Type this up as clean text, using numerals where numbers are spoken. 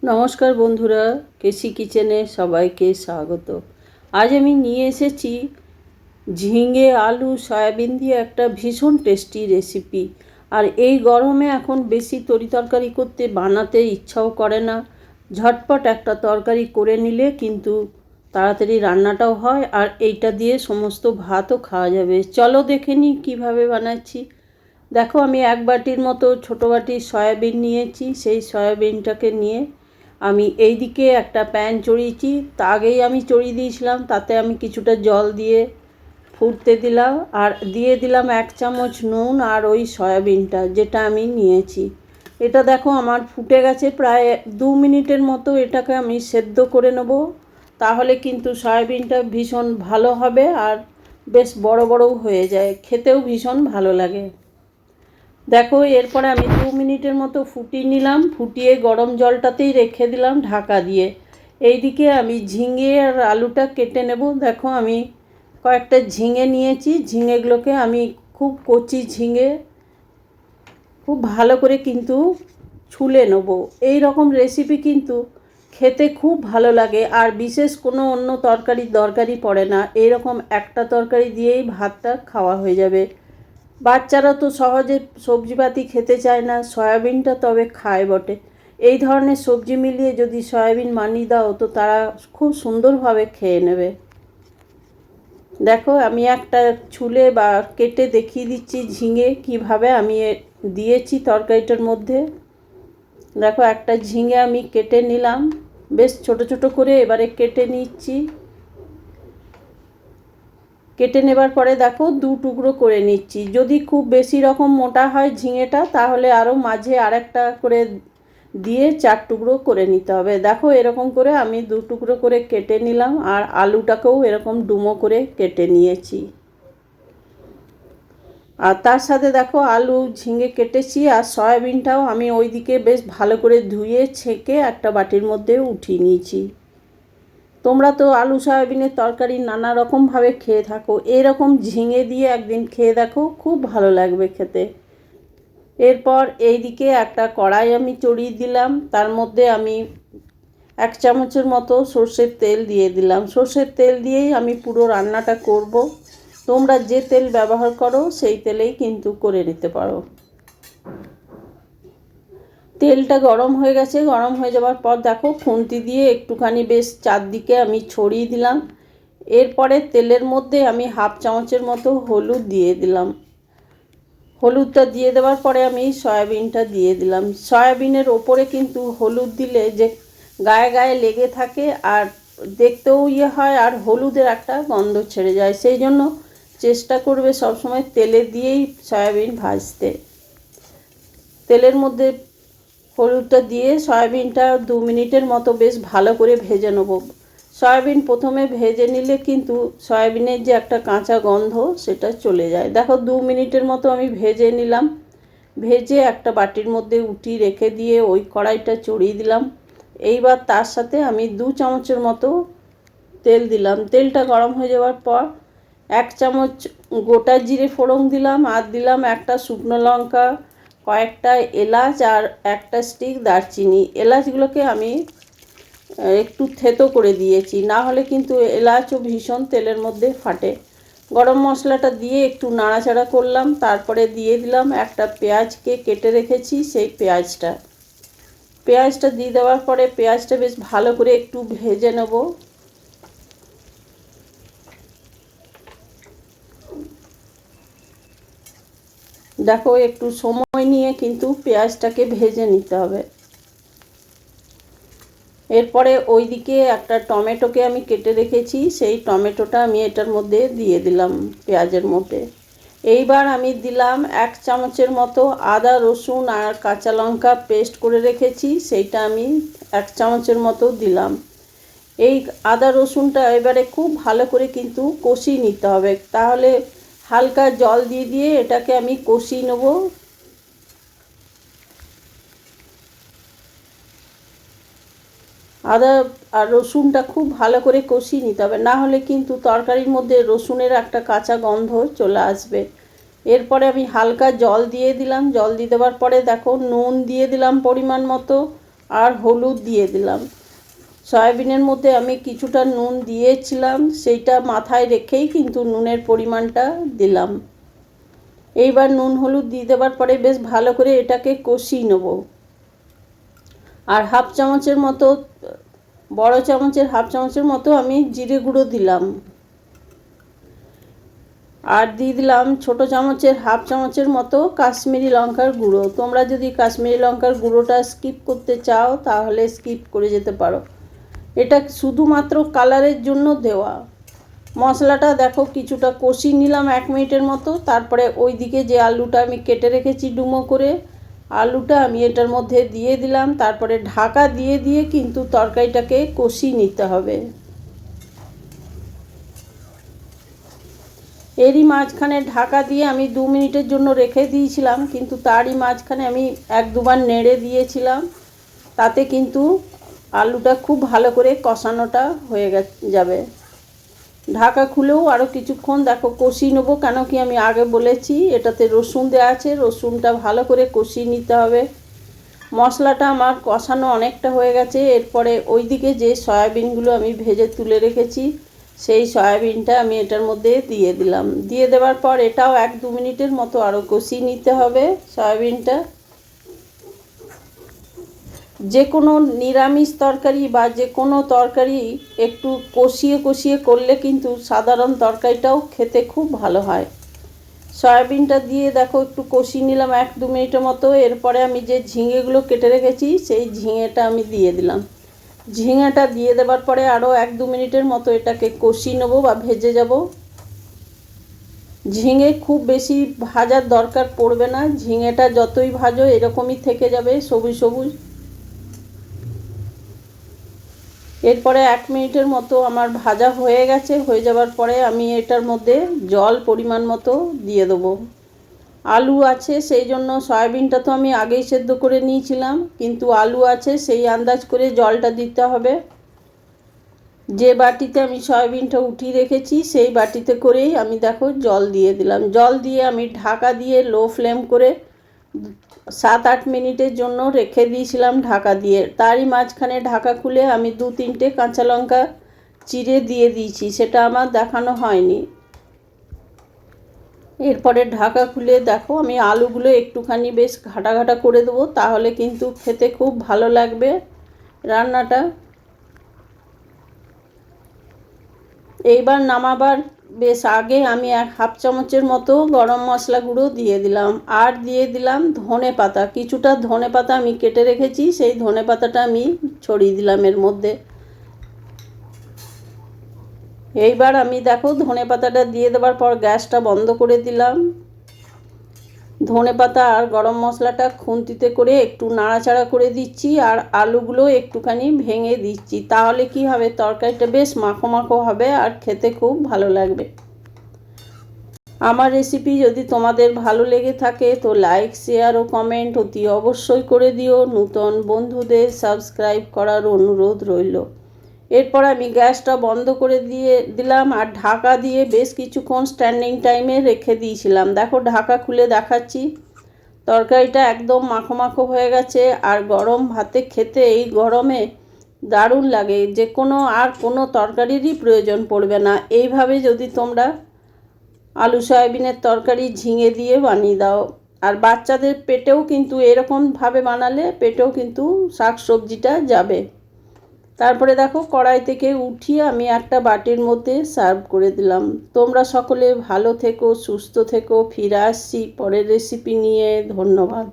নমস্কার বন্ধুরা, কেসি কিচেনে সবাইকে স্বাগত। আজ আমি নিয়ে এসেছি ঝিঙে আলু সয়াবিন দিয়ে একটা ভীষণ টেস্টি রেসিপি। আর এই গরমে এখন বেশি তরকারি করতে বানাতে ইচ্ছাও করে না। ঝটপট একটা তরকারি করে নিলে কিন্তু তাড়াতাড়ি রান্নাটাও হয়, আর এইটা দিয়ে সমস্ত ভাতও খাওয়া যাবে। চলো দেখে নিই কীভাবে বানাচ্ছি। দেখো, আমি এক বাটির মতো ছোটো বাটির সয়াবিন নিয়েছি। সেই সয়াবিনটাকে নিয়ে আমি এই দিকে একটা প্যান চড়িয়েছি। তা আগেই আমি চড়িয়ে দিয়েছিলাম, তাতে আমি কিছুটা জল দিয়ে ফুটতে দিলাম, আর দিয়ে দিলাম 1 চামচ নুন আর ওই সয়াবিনটা যেটা আমি নিয়েছি। এটা দেখো আমার ফুটে গেছে, প্রায় 2 মিনিটের মতো এটাকে আমি সেদ্ধ করে নেব। তাহলে কিন্তু সয়াবিনটা ভীষণ ভালো হবে, আর বেশ বড় বড়ও হয়ে যায়, খেতেও ভীষণ ভালো লাগে। দেখো, এরপরে আমি 2 মিনিটের মতো ফুটিয়ে নিলাম। ফুটিয়ে গরম জলটাতেই রেখে দিলাম ঢাকা দিয়ে। এইদিকে আমি ঝিঙে আর আলুটা কেটে নেব। দেখো, আমি কয়েকটা ঝিঙে নিয়েছি। ঝিঙেগুলোকে আমি খুব কচি ঝিঙে খুব ভালো করে কিন্তু ছুলে নেব। এই রকম রেসিপি কিন্তু খেতে খুব ভালো লাগে, আর বিশেষ কোনো অন্য তরকারির দরকারই পড়ে না। এইরকম একটা তরকারি দিয়েই ভাতটা খাওয়া হয়ে যাবে। বাচ্চারা তো সহজে সবজিপাতি খেতে চায় না, সয়াবিনটা তবে খায় বটে। এই ধরনের সবজি মিলিয়ে যদি সয়াবিন বানিয়ে দাও তো তারা খুব সুন্দরভাবে খেয়ে নেবে। দেখো, আমি একটা ছুলে বা কেটে দেখিয়ে দিচ্ছি ঝিঙে কিভাবে আমি দিয়েছি তরকারিটার মধ্যে। দেখো, একটা ঝিঙে আমি কেটে নিলাম, বেশ ছোট ছোট করে এবারে কেটে নিচ্ছি। কেটে নেবার পরে দেখো 2 টুকরো করে নিচ্ছি। যদি খুব বেশি রকম মোটা হয় ঝিঙেটা, তাহলে আরও মাঝে আরেকটা করে দিয়ে 4 টুকরো করে নিতে হবে। দেখো, এরকম করে আমি 2 টুকরো করে কেটে নিলাম, আর আলুটাকেও এরকম ডুমো করে কেটে নিয়েছি। আর তার সাথে দেখো, আলু ঝিঙে কেটেছি, আর সয়াবিনটাও আমি ওইদিকে বেশ ভালো করে ধুয়ে ছেঁকে একটা বাটির মধ্যে উঠিয়ে নিয়েছি। তোমরা তো আলু সয়াবিনের তরকারি নানা রকমভাবে খেয়ে থাকো, এরকম ঝিঙে দিয়ে একদিন খেয়ে দেখো, খুব ভালো লাগবে খেতে। এরপর এইদিকে একটা কড়াই আমি চড়িয়ে দিলাম, তার মধ্যে আমি 1 চামচের মতো সর্ষের তেল দিয়ে দিলাম। সর্ষের তেল দিয়েই আমি পুরো রান্নাটা করব। তোমরা যে তেল ব্যবহার করো সেই তেলেই কিন্তু করে নিতে পারো। তেলটা গরম হয়ে গেছে। গরম হয়ে যাওয়ার পর দেখো, খুন্তি দিয়ে একটুখানি বেশ চারদিকে আমি ছড়িয়ে দিলাম। এরপরে তেলের মধ্যে আমি 1/2 চামচের মতো হলুদ দিয়ে দিলাম। হলুদটা দিয়ে দেওয়ার পরে আমি সয়াবিনটা দিয়ে দিলাম। সয়াবিনের ওপরে কিন্তু হলুদ দিলে যে গায়ে গায়ে লেগে থাকে, আর দেখতেও হয়, আর হলুদের একটা গন্ধ ছেড়ে যায়। সেই জন্য চেষ্টা করবে সবসময় তেলে দিয়েই সয়াবিন ভাজতে। তেলের মধ্যে হলুদটা দিয়ে সয়াবিনটা 2 মিনিটের মতো বেশ ভালো করে ভেজে নেব। সয়াবিন প্রথমে ভেজে নিলে কিন্তু সয়াবিনের যে একটা কাঁচা গন্ধ সেটা চলে যায়। দেখো, 2 মিনিটের মতো আমি ভেজে নিলাম। ভেজে একটা বাটির মধ্যে উঠিয়ে রেখে দিয়ে ওই কড়াইটা চড়িয়ে দিলাম। এইবার তার সাথে আমি 2 চামচের মতো তেল দিলাম। তেলটা গরম হয়ে যাওয়ার পর 1 চামচ গোটা জিরে ফোড়ন দিলাম, আর দিলাম একটা শুকনো লঙ্কা, কয়েকটা এলাচ, আর একটা স্টিক দারচিনি। এলাচগুলোকে আমি একটু থেতো করে দিয়েছি, না হলে কিন্তু এলাচও ভীষণ তেলের মধ্যে ফাটে। গরম মশলাটা দিয়ে একটু নাড়াচাড়া করলাম, তারপরে দিয়ে দিলাম একটা পেঁয়াজকে কেটে রেখেছি, সেই পেঁয়াজটা দিয়ে দেওয়ার পরে পেঁয়াজটা বেশ ভালো করে একটু ভেজে নেব। দেখো, একটু সময় নিয়ে কিন্তু পেঁয়াজটাকে ভেজে নিতে হবে। এরপরে ওইদিকে একটা টমেটোকে আমি কেটে রেখেছি, সেই টমেটোটা আমি এটার মধ্যে দিয়ে দিলাম পেঁয়াজের মধ্যে। এইবার আমি দিলাম 1 চামচের মতো আদা রসুন আর কাঁচা লঙ্কা পেস্ট করে রেখেছি, সেইটা আমি 1 চামচের মতো দিলাম। এই আদা রসুনটা এবারে খুব ভালো করে কিন্তু কষিয়ে নিতে হবে। তাহলে হালকা জল দিয়ে দিয়ে এটাকে আমি কষিয়ে নেব। আদা আর রসুনটা খুব ভালো করে কষিয়ে নিতে হবে, না হলে কিন্তু তরকারির মধ্যে রসুনের একটা কাঁচা গন্ধ চলে আসবে। এরপরে আমি হালকা জল দিয়ে দিলাম। জল দিয়ে দেওয়ার পরে দেখো, নুন দিয়ে দিলাম পরিমাণ মতো, আর হলুদ দিয়ে দিলাম। সয়াবিনের মধ্যে আমি কিছুটা নুন দিয়েছিলাম, সেইটা মাথায় রেখেই কিন্তু নুনের পরিমাণটা দিলাম। এইবার নুন হলুদ দিয়ে দেওয়ার পরে বেশ ভালো করে এটাকে কষিয়ে নেব। আর হাফ চামচের মতো, বড় চামচের হাফ চামচের মতো আমি জিরে গুঁড়ো দিলাম। আর দিয়ে দিলাম ছোট চামচের হাফ চামচের মতো কাশ্মীরি লঙ্কার গুঁড়ো। তোমরা যদি কাশ্মীরি লঙ্কার গুঁড়োটা স্কিপ করতে চাও তাহলে স্কিপ করে যেতে পারো, এটা শুধুমাত্র কালারের জন্য দেওয়া। মশলাটা দেখো কিছুটা কষিয়ে নিলাম 1 মিনিটের মতো। তারপরে ওইদিকে যে আলুটা আমি কেটে রেখেছি ডুমো করে, আলুটা আমি এটার মধ্যে দিয়ে দিলাম। তারপরে ঢাকা দিয়ে দিয়ে কিন্তু তরকারিটাকে কষিয়ে নিতে হবে। এরই মাঝখানে ঢাকা দিয়ে আমি 2 মিনিটের জন্য রেখে দিয়েছিলাম, কিন্তু তারই মাঝখানে আমি 1-2 বার নেড়ে দিয়েছিলাম। তাতে কিন্তু আলুটা খুব ভালো করে কষানোটা হয়ে যাবে। ঢাকা খুলেও আরও কিছুক্ষণ দেখো কষিয়ে নেবো, কেন কি আমি আগে বলেছি এটাতে রসুন দেওয়া আছে, রসুনটা ভালো করে কষিয়ে নিতে হবে। মশলাটা আমার কষানো অনেকটা হয়ে গেছে। এরপরে ওইদিকে যে সয়াবিনগুলো আমি ভেজে তুলে রেখেছি সেই সয়াবিনটা আমি এটার মধ্যে দিয়ে দিলাম। দিয়ে দেওয়ার পর এটাও 1-2 মিনিটের মতো আরও কষিয়ে নিতে হবে সয়াবিনটা। যে কোনো নিরামিষ তরকারি বা যে কোনো তরকারি একটু কষিয়ে কষিয়ে করলে কিন্তু সাধারণ তরকারিটাও খেতে খুব ভালো হয়। সয়াবিনটা দিয়ে দেখো একটু কষিয়ে নিলাম 1-2 মিনিটের মতো। এরপরে আমি যে ঝিঙেগুলো কেটে রেখেছি সেই ঝিঙেটা আমি দিয়ে দিলাম। ঝিঙেটা দিয়ে দেওয়ার পরে আরও 1-2 মিনিটের মতো এটাকে কষিয়ে নেবো বা ভেজে যাব। ঝিঙে খুব বেশি ভাজার দরকার পড়বে না, ঝিঙেটা যতই ভাজো এরকমই থেকে যাবে সবুজ সবুজ। এরপরে 1 মিনিটের মতো আমার ভাজা হয়ে গেছে। হয়ে যাওয়ার পরে আমি এটার মধ্যে জল পরিমাণ মতো দিয়ে দেবো। আলু আছে সেই জন্য, সয়াবিনটা তো আমি আগেই সেদ্ধ করে নিয়েছিলাম, কিন্তু আলু আছে সেই আন্দাজ করে জলটা দিতে হবে। যে বাটিতে আমি সয়াবিনটা উঠিয়ে রেখেছি সেই বাটিতে করেই আমি দেখো জল দিয়ে দিলাম। জল দিয়ে আমি ঢাকা দিয়ে লো ফ্লেম করে 7-8 মিনিটের জন্য রেখে দিয়েছিলাম ঢাকা দিয়ে। তারই মাঝখানে ঢাকা খুলে আমি 2-3টে কাঁচা লঙ্কা চিড়ে দিয়ে দিয়েছি, সেটা আমার দেখানো হয়নি। এরপরে ঢাকা খুলে দেখো আমি আলুগুলো একটুখানি বেশ ঘাটা ঘাটা করে দেবো, তাহলে কিন্তু খেতে খুব ভালো লাগবে রান্নাটা। এইবার নামাবার বেশ আগে আমি 1/2 চামচের মতো গরম মশলা গুঁড়ো দিয়ে দিলাম। আর দিয়ে দিলাম ধনে পাতা, কিছুটা ধনে পাতা আমি কেটে রেখেছি, সেই ধনে পাতাটা আমি ছড়িয়ে দিলাম এর মধ্যে। এইবার আমি দেখো ধনে পাতাটা দিয়ে দেওয়ার পর গ্যাসটা বন্ধ করে দিলাম। ধনে পাতা আর গরম মশলাটা খুন্তিতে করে একটু নাড়াচাড়া করে দিচ্ছি, আর আলুগুলো একটুখানি ভেঙে দিচ্ছি। তাহলে কি হবে, তরকারিটা বেশ মাখো মাখো হবে আর খেতে খুব ভালো লাগবে। আমার রেসিপি যদি তোমাদের ভালো লেগে থাকে তো লাইক, শেয়ার ও কমেন্ট অতি অবশ্যই করে দিও। নতুন বন্ধুদের সাবস্ক্রাইব করার অনুরোধ রইল। এরপর আমি গ্যাসটা বন্ধ করে দিলাম আর ঢাকা দিয়ে বেশ কিছুক্ষণ স্ট্যান্ডিং টাইমে রেখে দিয়েছিলাম। দেখো ঢাকা খুলে দেখাচ্ছি, তরকারিটা একদম মাখো মাখো হয়ে গেছে। আর গরম ভাতে খেতে এই গরমে দারুণ লাগে, যে কোনো তরকারিরই প্রয়োজন পড়বে না। এইভাবে যদি তোমরা আলু সয়াবিনের তরকারি ঝিঙে দিয়ে বানিয়ে দাও, আর বাচ্চাদের পেটেও কিন্তু এরকমভাবে বানালে পেটেও কিন্তু শাক সবজিটা যাবে। তারপরে দেখো কড়াই থেকে উঠিয়ে আমি একটা বাটির মধ্যে সার্ভ করে দিলাম। তোমরা সকলে ভালো থেকো, সুস্থ থেকো। ফিরে আসছি পরের রেসিপি নিয়ে। ধন্যবাদ।